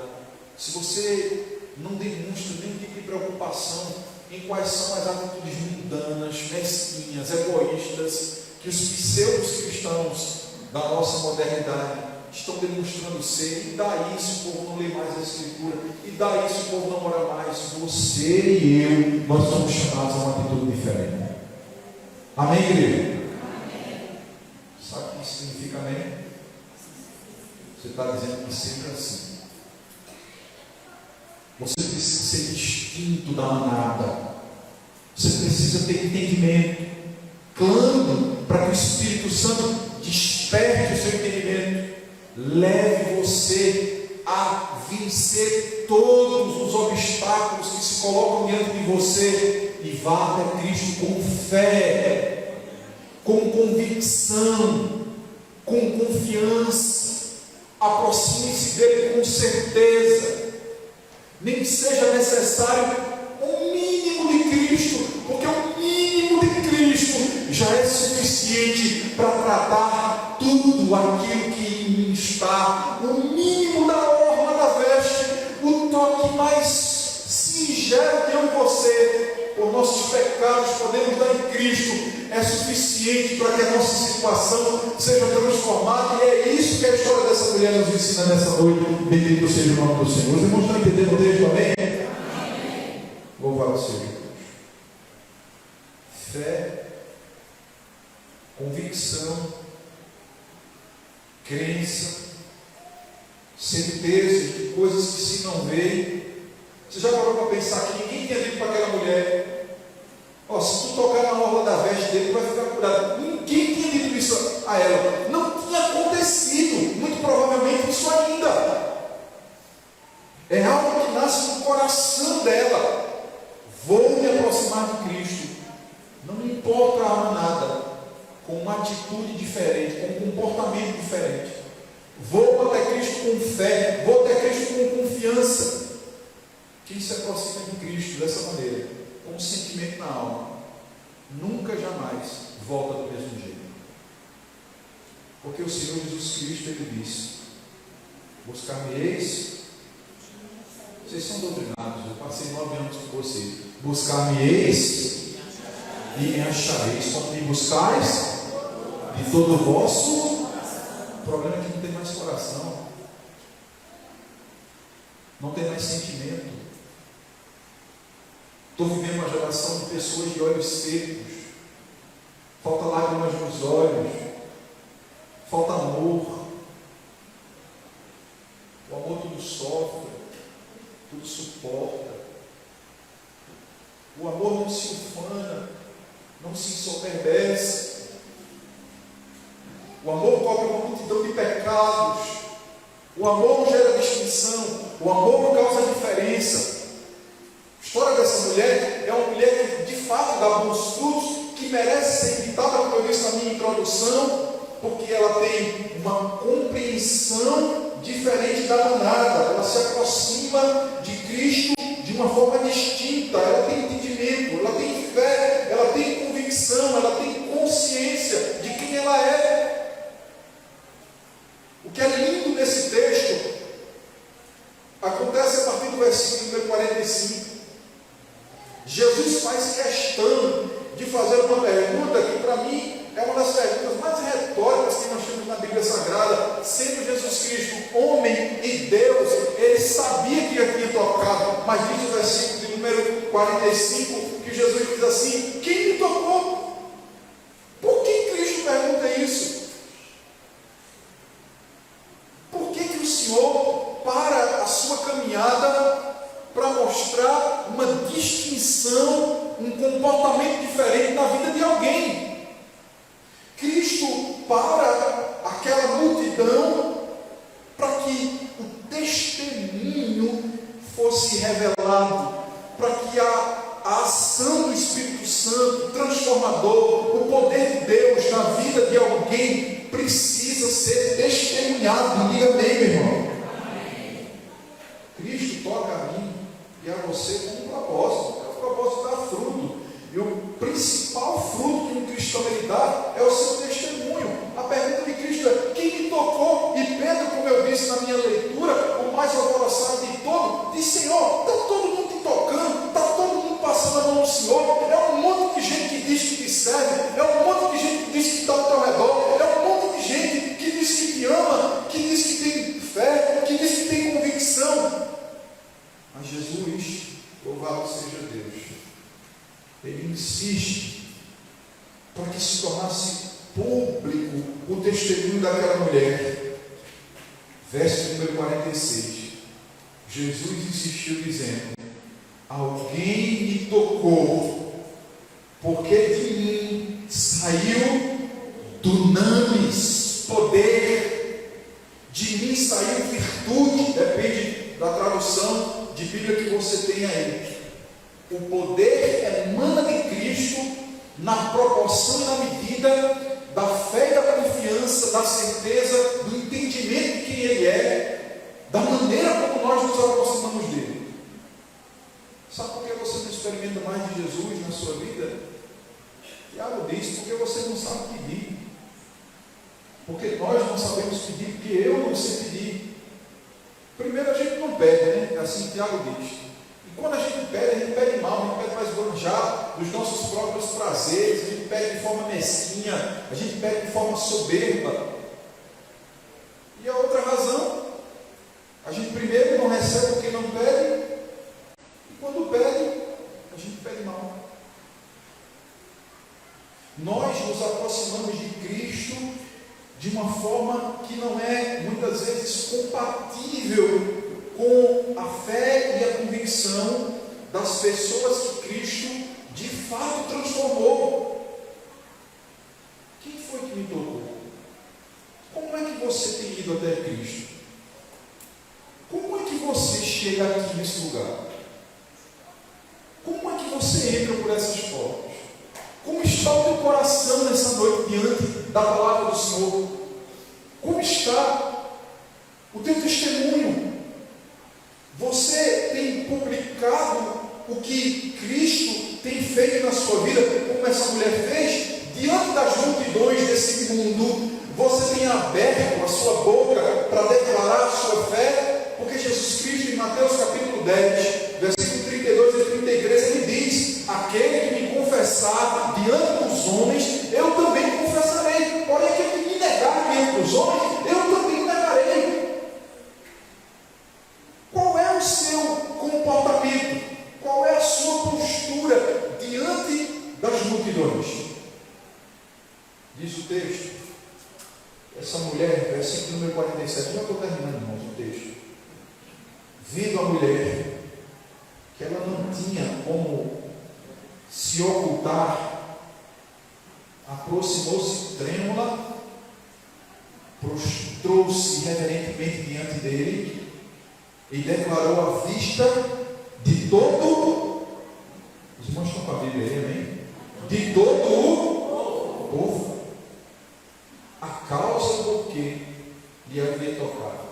Speaker 1: se você não demonstra nenhum tipo de preocupação em quais são as atitudes mundanas, mesquinhas, egoístas, que os pseudos cristãos da nossa modernidade estão demonstrando ser, e daí se o povo não lê mais a Escritura, e daí se o povo não ora mais, você e eu, nós somos chamados a uma atitude diferente. Amém, igreja? Amém. Sabe o que isso significa amém? Você está dizendo que sempre é assim. Você precisa ser distinto da manada. Você precisa ter entendimento. Clame para que o Espírito Santo desperte o seu entendimento. Leve você a vencer todos os obstáculos que se colocam diante de você e vá até Cristo com fé, com convicção, com confiança. Aproxime-se dele com certeza. Nem que seja necessário um mínimo de Cristo, porque o mínimo de Cristo já é suficiente para tratar tudo aquilo que em mim está. O mínimo da orla da veste, o toque mais singelo de eu e você, por nossos pecados podemos dar em Cristo, é suficiente para que a nossa situação seja transformada. E é isso que a história dessa mulher nos ensina nessa noite. Bendito seja o nome do Senhor. Os irmãos estão entendendo o texto, amém? Amém. Louvado seja Deus. Fé, convicção, crença, certeza de coisas que se não veem. Você já parou para pensar que ninguém tinha dito para aquela mulher: ó, se tu tocar na orla da veste dele, tu vai ficar curado. Ninguém tinha dito isso a ela. Não tinha acontecido, muito provavelmente, isso ainda. É algo que nasce no coração dela. Vou me aproximar de Cristo. Não me importa a manada, com uma atitude diferente, com um comportamento diferente. Vou até Cristo com fé, vou até Cristo com confiança. Quem se aproxima de Cristo dessa maneira, com um sentimento na alma, nunca jamais volta do mesmo jeito. Porque o Senhor Jesus Cristo, Ele disse: buscar-me-eis. Vocês são doutrinados, eu passei 9 anos com vocês. Buscar-me-eis e me achareis. Quando me buscais de todo o vosso. O problema é que não tem mais coração, não tem mais sentimento. Estou vivendo uma geração de pessoas de olhos secos, falta lágrimas nos olhos, falta amor. O amor tudo sofre, tudo suporta. O amor não se ufana, não se ensoberbece. O amor cobre uma multidão de pecados. O amor não gera distinção. O amor não causa diferença. A história dessa mulher é uma mulher que de fato dá bons frutos, que merece ser imitada, como eu disse na minha introdução, porque ela tem uma compreensão diferente da manada. Ela se aproxima de Cristo versículo número 45. Jesus faz questão de fazer uma pergunta que para mim é uma das perguntas mais retóricas que nós temos na Bíblia Sagrada. Sendo Jesus Cristo homem e Deus, ele sabia que já tinha tocado, mas diz o versículo de número 45 que Jesus diz assim: quem me tocou? Por que Cristo pergunta isso? Por que o Senhor para a sua caminhada para mostrar uma distinção, um comportamento diferente na vida de alguém? Cristo para aquela multidão para que o testemunho fosse revelado, para que a ação do Espírito Santo transformador, o poder de Deus na vida de alguém precisa ser testemunhado. Diga amém, meu irmão. Amém. Cristo toca a mim e a você com um propósito. É o propósito de dar fruto. E o principal fruto que um cristão ele dá é o seu testemunho. A pergunta de Cristo é: quem me tocou? E Pedro, como eu disse na minha leitura, o mais alvoroçado de todo, diz: Senhor, está todo mundo te tocando, está todo mundo passando a mão no Senhor, é um monte de gente que diz que te serve, é um monte de gente que diz que está ao teu redor, é um monte de gente que diz que te ama, que diz que tem fé, que diz que tem convicção. Mas Jesus, louvado seja Deus, ele insiste para que se tornasse público o testemunho daquela mulher. Verso número 46. Jesus insistiu dizendo: alguém me tocou, porque de mim saiu dunamis, poder, de mim saiu virtude. Depende da tradução de Bíblia que você tem aí. O poder emana de Cristo na proporção e na medida da fé e da confiança, da certeza, do entendimento de quem Ele é, da maneira como nós nos aproximamos dele. Sabe por que você não experimenta mais de Jesus na sua vida? Tiago disse: porque você não sabe pedir. Porque nós não sabemos pedir, porque eu não sei pedir. Primeiro, a gente não pede, né? Assim Tiago diz. E quando a gente pede mal, a gente pede mais esbanjar dos nossos próprios prazeres, a gente pede de forma mesquinha, a gente pede de forma soberba. E a outra razão, a gente primeiro não recebe porque não pede, e quando pede, a gente pede mal. Nós nos aproximamos de Cristo de uma forma que não é muitas vezes compatível com a fé e a convicção das pessoas que Cristo de fato transformou. Quem foi que me tocou? Como é que você tem ido até Cristo? Como é que você chega aqui nesse lugar? Como é que você entra por essas portas? Como está o teu coração nessa noite diante da palavra do Senhor? Como está o teu testemunho? Você tem publicado o que Cristo tem feito na sua vida, como essa mulher fez, diante das multidões desse mundo? Você tem aberto a sua boca para declarar a sua fé? Porque Jesus Cristo, em Mateus capítulo 10, versículo 32 e 33, ele diz: aquele que me confessar diante dos homens, eu também confessarei. Porém, aquele que me negar diante dos homens, eu também negarei. Qual é o seu comportamento? Qual é a sua postura diante das multidões? Diz o texto, essa mulher, versículo número 47, já estou terminando, irmãos, o texto. Vendo a mulher, que ela não tinha como se ocultar, aproximou-se trêmula, prostrou-se reverentemente diante dele e declarou à vista de todo, os irmãos estão com a Bíblia aí, amém? De todo o povo, a causa do que lhe havia tocado.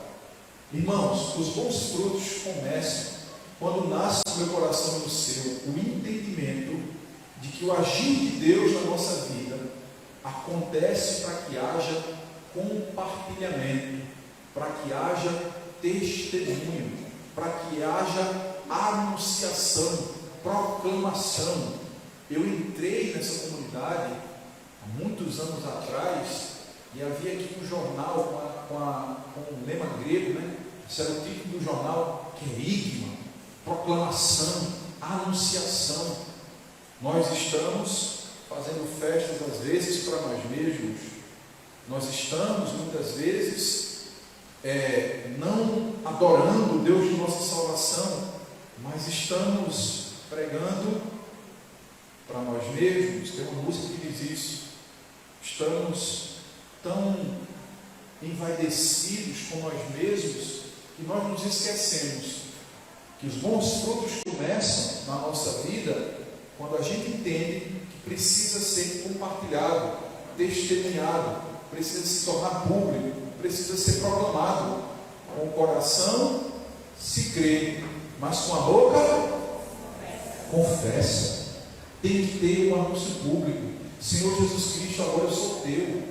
Speaker 1: Irmãos, os bons frutos começam quando nasce no meu coração e no seu o entendimento de que o agir de Deus na nossa vida acontece para que haja compartilhamento, para que haja testemunho. para que haja anunciação, proclamação. Eu entrei nessa comunidade há muitos anos atrás e havia aqui um jornal com um lema grego, né? Esse era o título do jornal, querigma, proclamação, anunciação. Nós estamos fazendo festas às vezes para nós mesmos, nós estamos muitas vezes não adorando o Deus de nossa salvação, mas estamos pregando para nós mesmos. Tem uma música que diz isso. Estamos tão envaidecidos com nós mesmos que nós nos esquecemos que os bons frutos começam na nossa vida quando a gente entende que precisa ser compartilhado, testemunhado, precisa se tornar público, precisa ser proclamado. Com o coração se crê, mas com a boca confessa. Tem que ter um anúncio público. Senhor Jesus Cristo, agora eu sou teu.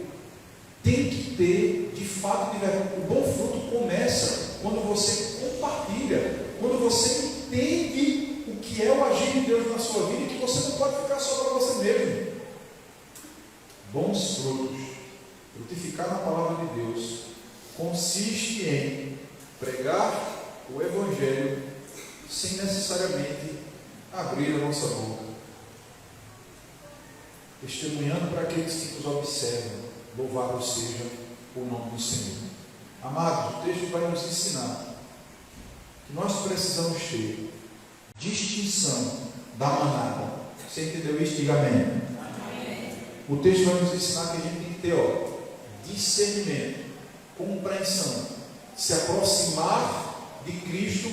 Speaker 1: Tem que ter, de fato, o bom fruto começa quando você compartilha, quando você entende o que é o agir de Deus na sua vida, e que você não pode ficar só para você mesmo. Bons frutos, frutificar na palavra de Deus, consiste em pregar o Evangelho sem necessariamente abrir a nossa boca, testemunhando para aqueles que nos observam. Louvado seja o nome do Senhor. Amados, o texto vai nos ensinar que nós precisamos ter distinção da manada. Você entendeu isso? Diga amém. Amém. O texto vai nos ensinar que a gente tem que ter discernimento, compreensão, se aproximar de Cristo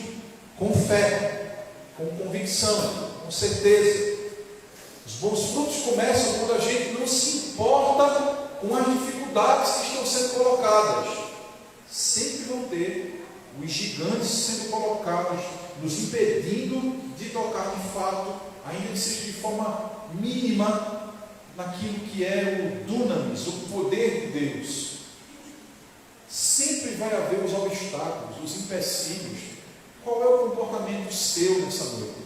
Speaker 1: com fé, com convicção, com certeza. Os bons frutos começam quando a gente não se importa com as dificuldades que estão sendo colocadas. Sempre vão ter os gigantes sendo colocados, nos impedindo de tocar de fato, ainda que seja de forma mínima, naquilo que é o dunamis, o poder de Deus. Sempre vai haver os obstáculos, os empecilhos. Qual é o comportamento seu nessa noite?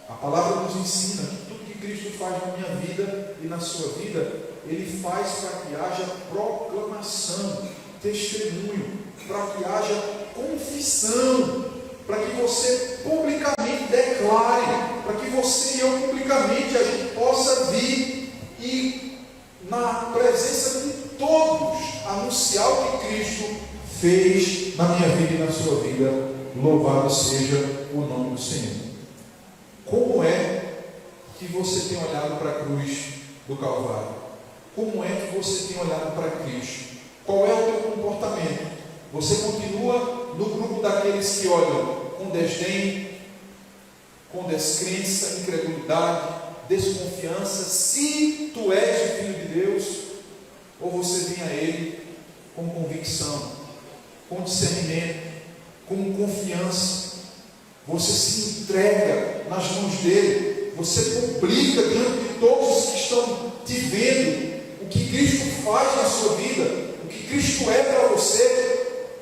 Speaker 1: A palavra nos ensina que tudo que Cristo faz na minha vida e na sua vida, Ele faz para que haja proclamação, testemunho, para que haja confissão, para que você publicamente declare, para que você e eu publicamente a gente possa vir e, na presença de todos, anunciar o que Cristo fez na minha vida e na sua vida. Louvado seja o nome do Senhor. Como é que você tem olhado para a cruz do Calvário? Como é que você tem olhado para Cristo? Qual é o teu comportamento? Você continua no grupo daqueles que olham com desdém, com descrença, incredulidade, desconfiança, se tu és o Filho de Deus? Ou você vem a Ele com convicção, com discernimento, com confiança? Você se entrega nas mãos dele, você publica diante de todos os que estão te vendo o que Cristo faz na sua vida, o que Cristo é para você,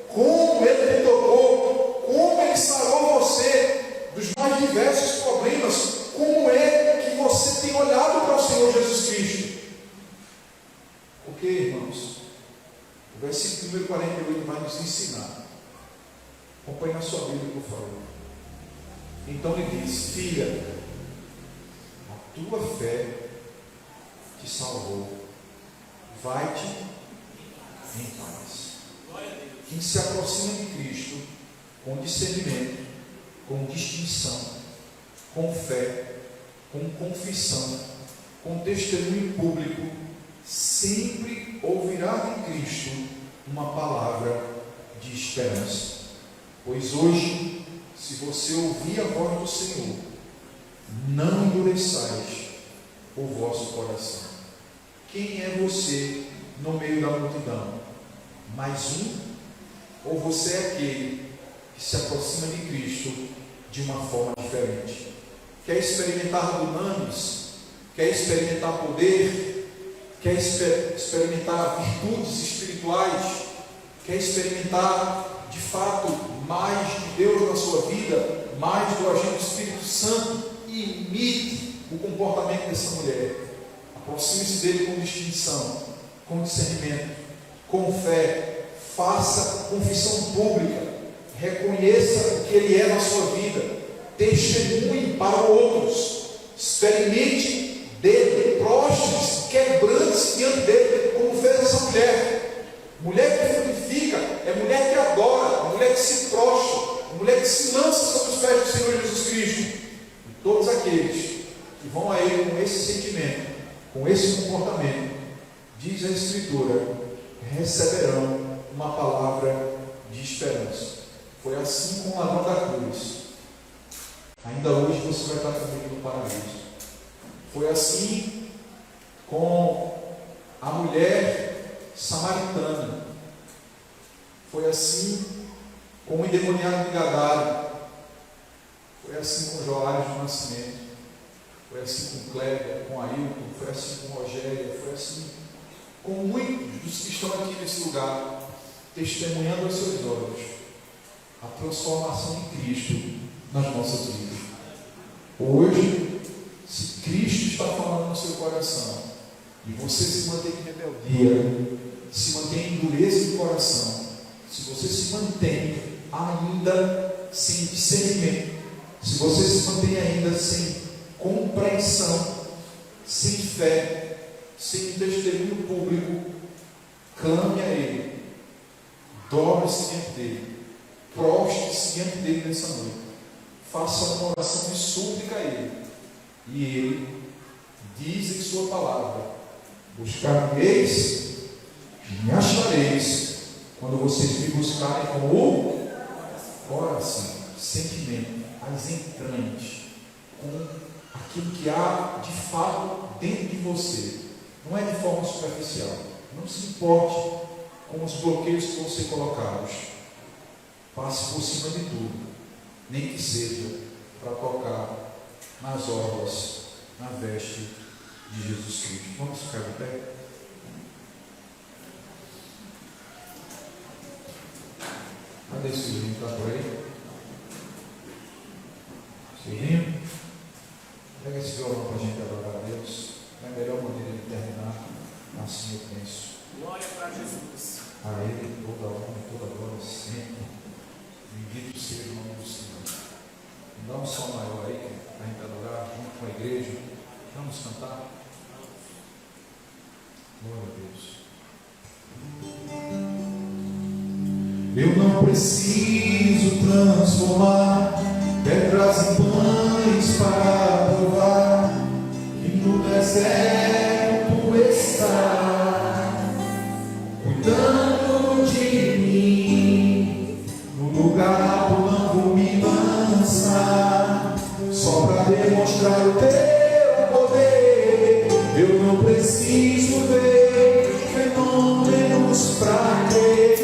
Speaker 1: como Ele te tocou, como Ele sarou você dos mais diversos problemas, como é que você tem olhado para o Senhor Jesus Cristo. Porque, irmãos, o versículo número 48 vai nos ensinar. Acompanhe na sua Bíblia, por favor. Então ele diz: filha, a tua fé te salvou, vai-te em paz. Quem se aproxima de Cristo com discernimento, com distinção, com fé, com confissão, com testemunho público, sempre ouvirá de Cristo uma palavra de esperança. Pois hoje, se você ouvir a voz do Senhor, não endureçais o vosso coração. Quem é você no meio da multidão? Mais um? Ou você é aquele que se aproxima de Cristo de uma forma diferente? Quer experimentar dunamis? Quer experimentar poder? Quer experimentar virtudes espirituais? Quer experimentar, de fato, mais de Deus na sua vida, mais do agente do Espírito Santo, e imite o comportamento dessa mulher. Aproxime-se dele com distinção, com discernimento, com fé. Faça confissão pública. Reconheça o que ele é na sua vida. Testemunhe para outros. Experimente dele. Prostre-se, quebrante-se diante dele, como fez essa mulher. Mulher que frutifica é mulher que adora, é mulher que se prostra, é mulher que se lança sobre os pés do Senhor Jesus Cristo. E todos aqueles que vão a ele com esse sentimento, com esse comportamento, diz a Escritura, receberão uma palavra de esperança. Foi assim com o ladrão da cruz. Ainda hoje você vai estar comigo no paraíso. Foi assim com a mulher samaritana. Foi assim com o endemoniado de Gadara. Foi assim com Joares do Nascimento. Foi assim com Cléber, com Ailton. Foi assim com Rogéria. Foi assim com muitos dos que estão aqui nesse lugar, testemunhando aos seus olhos a transformação de Cristo nas nossas vidas. Hoje, se Cristo está falando no seu coração e você se mantém em rebeldia, se mantém em dureza de coração, se você se mantém ainda sem discernimento, se você se mantém ainda sem compreensão, sem fé, sem testemunho público, clame a Ele, dobre-se diante dele, prostre-se diante dele nessa noite, faça uma oração de súplica a Ele, e Ele diz em sua palavra: buscar-me-eis e me achareis, quando vocês me buscarem com o coração, sentimento, as entranhas, com aquilo que há de fato dentro de você. Não é de forma superficial. Não se importe com os bloqueios que vão ser colocados. Passe por cima de tudo, nem que seja para tocar nas orlas, na veste de Jesus Cristo. Vamos ficar de pé? Cadê esse Silvinho? Está por aí? Silvinho? Pega esse violão para a gente adorar a Deus. É a melhor maneira de terminar. Assim eu penso.
Speaker 2: Glória para Jesus.
Speaker 1: A Ele toda honra, toda glória sempre. Bendito seja o nome do Senhor. Dá um som maior aí para a gente adorar junto com a igreja. Vamos cantar? Glória a Deus. Eu não preciso transformar pedras em pães para provar que no deserto está cuidando de mim. No lugar do não vou me lançar, só para demonstrar o teu poder. Eu não preciso ver fenômenos para crer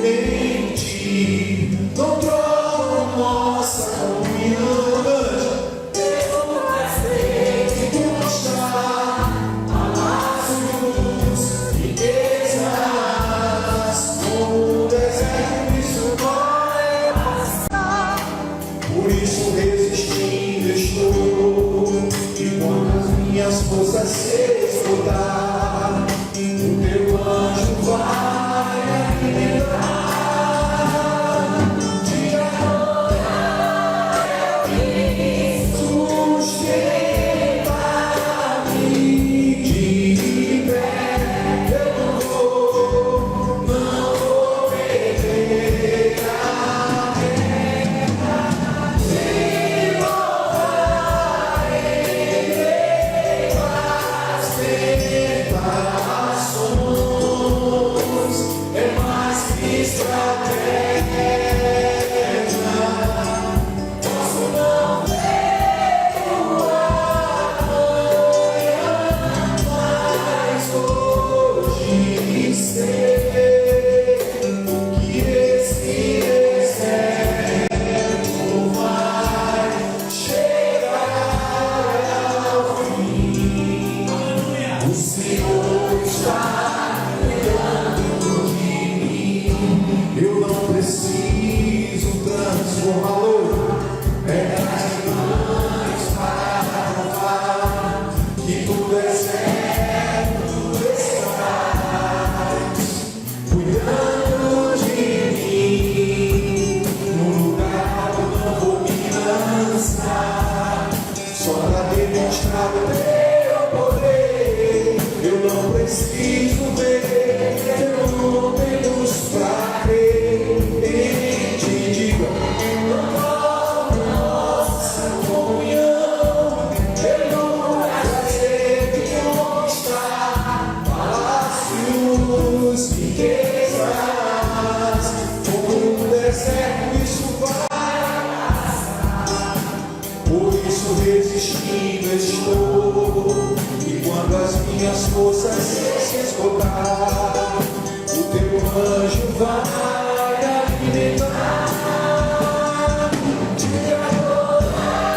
Speaker 1: em ti. Não troco nossa comunhão. Eu não preciso mostrar palácios, riquezas, como o deserto isso vai passar. Por isso resistindo estou, e quando as minhas forças se esgotar, o teu anjo vai me levar. Posso não mostrar, só para demonstrar o teu poder. Eu não preciso ver fenômenos para crer em ti. Diga, nossa comunhão, pelo prazer de mostrar palácios, riquezas, como um deserto isso vai passar. Por isso resistindo estou, e quando as minhas forças se esgotar, o teu anjo vai alimentar. Diga glória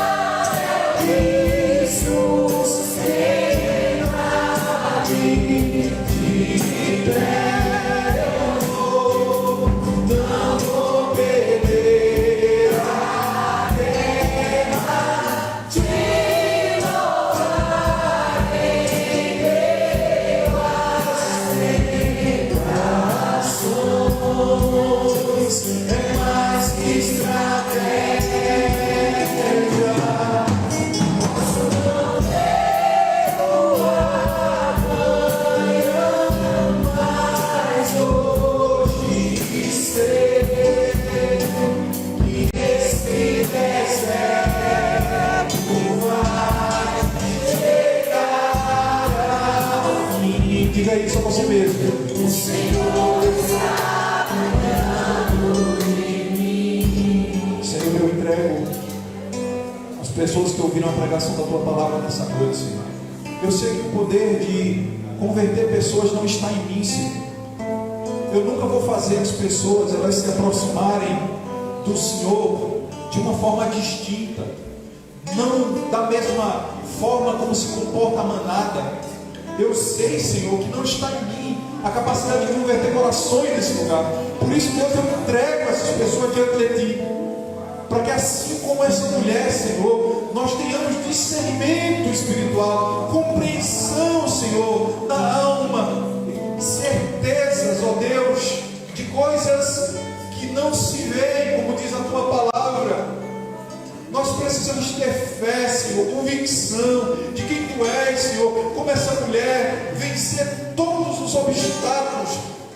Speaker 1: a Cristo, sustenta de pé eu vou, não vou perder a guerra, te louvarei, é mais que estratégia. Posso não ter o amanhã, mas hoje sei que esse deserto vai chegar ao fim. Diga isso a você mesmo. O Senhor está cuidando de mim. Senhor, eu entrego as pessoas que ouviram a pregação da Tua palavra nessa noite, Senhor. Eu sei que o poder de converter pessoas não está em mim, Senhor. Eu nunca vou fazer as pessoas elas se aproximarem do Senhor de uma forma distinta, não da mesma forma como se comporta a manada. Eu sei, Senhor, que não está em mim a capacidade de converter corações nesse lugar. Por isso, Deus, eu entrego essas pessoas diante de Ti, para que assim como essa mulher, Senhor, nós tenhamos discernimento espiritual, compreensão, Senhor, da alma, certezas, ó Deus, de coisas que não se veem, como diz a Tua palavra. Nós precisamos ter fé, Senhor, convicção de quem Tu és, Senhor, como essa mulher vencer todos os obstáculos,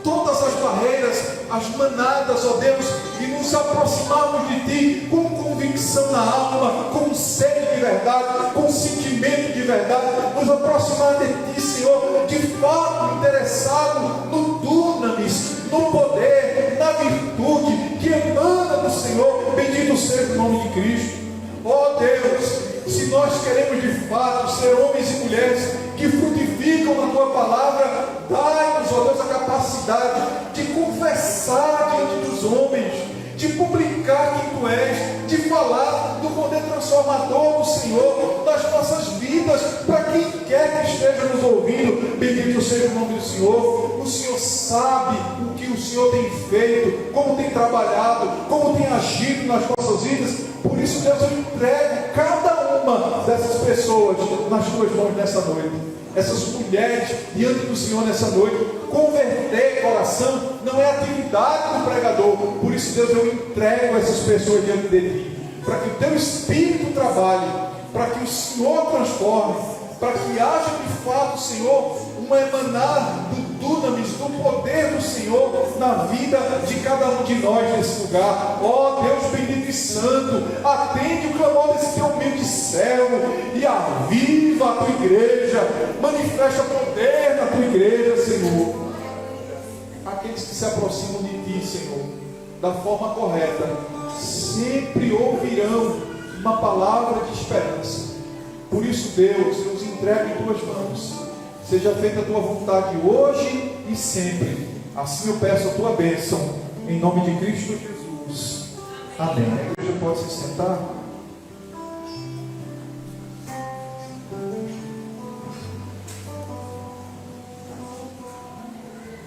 Speaker 1: todas as barreiras, as manadas, ó Deus, e nos aproximarmos de Ti com convicção na alma, com sede de verdade, com sentimento de verdade, nos aproximar de Ti, Senhor, de fato interessado no dunamis, no poder, na virtude que emana do Senhor. Bendito seja o nome de Cristo. Ó Deus, se nós queremos de fato ser homens e mulheres que frutificam na Tua palavra, dai-nos, ó Deus, a capacidade de confessar diante dos homens, de publicar quem Tu és, de falar do poder transformador do Senhor nas nossas vidas, para quem quer que esteja nos ouvindo. Bendito seja o nome do Senhor. O Senhor sabe o que o Senhor tem feito, como tem trabalhado, como tem agido nas nossas vidas. Por isso, Deus, eu entrego cada uma dessas pessoas nas Tuas mãos nessa noite. Essas mulheres diante do Senhor nessa noite. Converter coração não é atividade do pregador. Por isso, Deus, eu entrego essas pessoas diante de Ti, para que o Teu Espírito trabalhe, para que o Senhor transforme, para que haja de fato, Senhor, uma emanar do dunamis, do poder do Senhor na vida de cada um de nós nesse lugar. Ó Deus bendito e santo, atende o clamor desse Teu humilde servo e aviva a Tua igreja, manifesta poder na Tua igreja, Senhor. Aqueles que se aproximam de Ti, Senhor, da forma correta, sempre ouvirão uma palavra de esperança. Por isso, Deus, eu os entrego em Tuas mãos. Seja feita a Tua vontade hoje e sempre. Assim eu peço a Tua bênção, em nome de Cristo Jesus. Amém. A igreja pode se sentar.